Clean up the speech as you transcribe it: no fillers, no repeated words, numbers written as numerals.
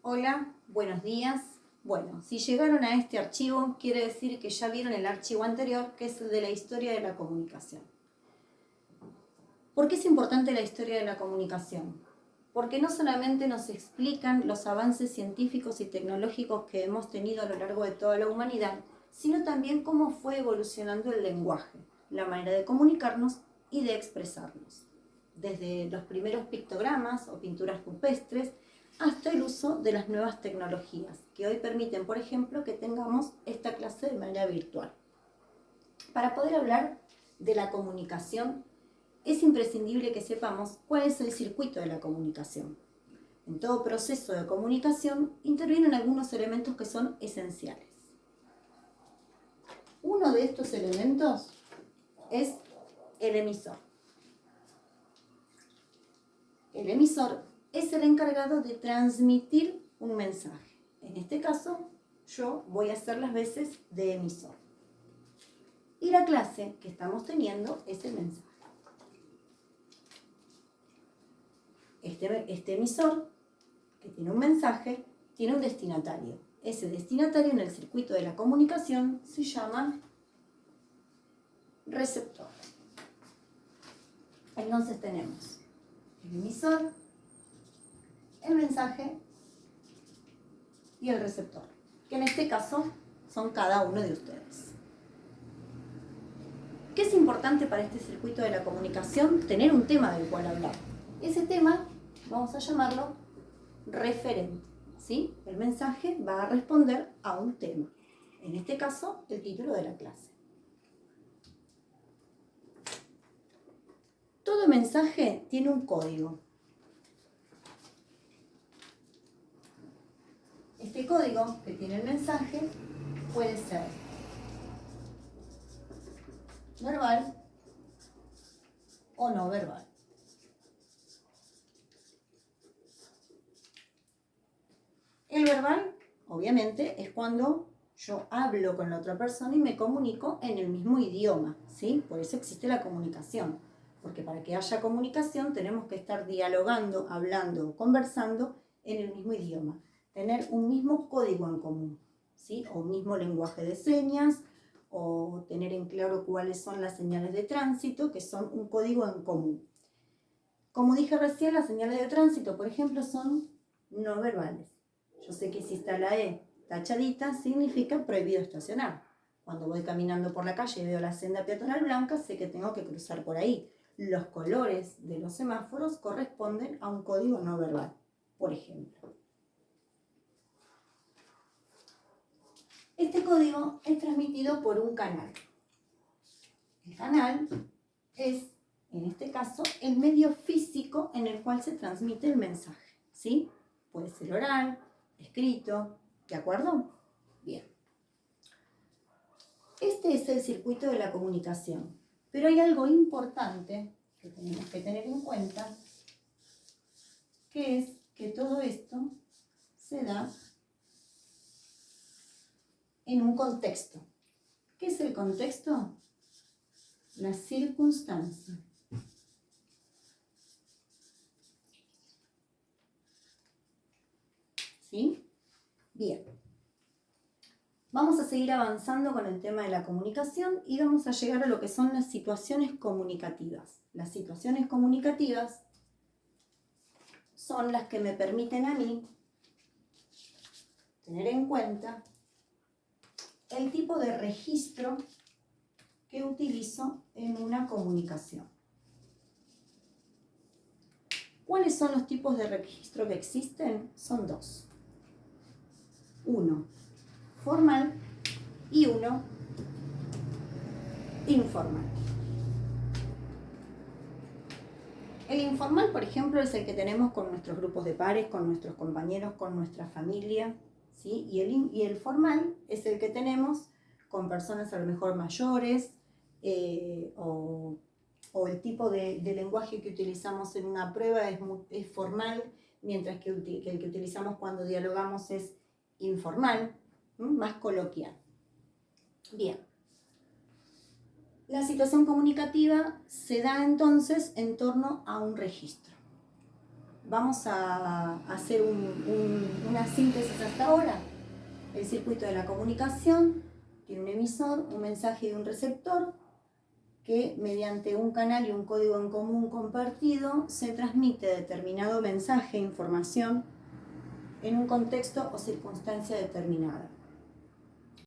Hola, buenos días. Bueno, si llegaron a este archivo, quiere decir que ya vieron el archivo anterior, que es el de la historia de la comunicación. ¿Por qué es importante la historia de la comunicación? Porque no solamente nos explican los avances científicos y tecnológicos que hemos tenido a lo largo de toda la humanidad, sino también cómo fue evolucionando el lenguaje, la manera de comunicarnos y de expresarnos. Desde los primeros pictogramas o pinturas rupestres, hasta el uso de las nuevas tecnologías, que hoy permiten, por ejemplo, que tengamos esta clase de manera virtual. Para poder hablar de la comunicación, es imprescindible que sepamos cuál es el circuito de la comunicación. En todo proceso de comunicación intervienen algunos elementos que son esenciales. Uno de estos elementos es el emisor. El emisor es el encargado de transmitir un mensaje. En este caso, yo voy a hacer las veces de emisor. Y la clase que estamos teniendo es el mensaje. Este emisor, que tiene un mensaje, tiene un destinatario. Ese destinatario en el circuito de la comunicación se llama receptor. Entonces tenemos el emisor, el mensaje y el receptor, que en este caso son cada uno de ustedes. ¿Qué es importante para este circuito de la comunicación? Tener un tema del cual hablar. Ese tema vamos a llamarlo referente, ¿sí? El mensaje va a responder a un tema. En este caso, el título de la clase. Todo mensaje tiene un código. Este código que tiene el mensaje puede ser verbal o no verbal. El verbal, obviamente, es cuando yo hablo con la otra persona y me comunico en el mismo idioma, ¿sí? Por eso existe la comunicación. Porque para que haya comunicación tenemos que estar dialogando, hablando, conversando en el mismo idioma. Tener un mismo código en común, ¿sí? O un mismo lenguaje de señas, o tener en claro cuáles son las señales de tránsito, que son un código en común. Como dije recién, las señales de tránsito, por ejemplo, son no verbales. Yo sé que si está la E tachadita, significa prohibido estacionar. Cuando voy caminando por la calle y veo la senda peatonal blanca, sé que tengo que cruzar por ahí. Los colores de los semáforos corresponden a un código no verbal, por ejemplo. Este código es transmitido por un canal. El canal es, en este caso, el medio físico en el cual se transmite el mensaje, ¿sí? Puede ser oral, escrito, ¿de acuerdo? Bien. Este es el circuito de la comunicación, pero hay algo importante que tenemos que tener en cuenta, que es que todo esto se da en un contexto. ¿Qué es el contexto? La circunstancia. ¿Sí? Bien. Vamos a seguir avanzando con el tema de la comunicación y vamos a llegar a lo que son las situaciones comunicativas. Las situaciones comunicativas son las que me permiten a mí tener en cuenta el tipo de registro que utilizo en una comunicación. ¿Cuáles son los tipos de registro que existen? Son dos. Uno formal y uno informal. El informal, por ejemplo, es el que tenemos con nuestros grupos de pares, con nuestros compañeros, con nuestra familia, ¿sí? Y el formal es el que tenemos con personas a lo mejor mayores o el tipo de lenguaje que utilizamos en una prueba es formal, mientras que el que utilizamos cuando dialogamos es informal, más coloquial. Bien. La situación comunicativa se da entonces en torno a un registro. vamos a hacer una síntesis hasta ahora. El circuito de la comunicación tiene un emisor, un mensaje y un receptor que mediante un canal y un código en común compartido se transmite determinado mensaje, información, en un contexto o circunstancia determinada.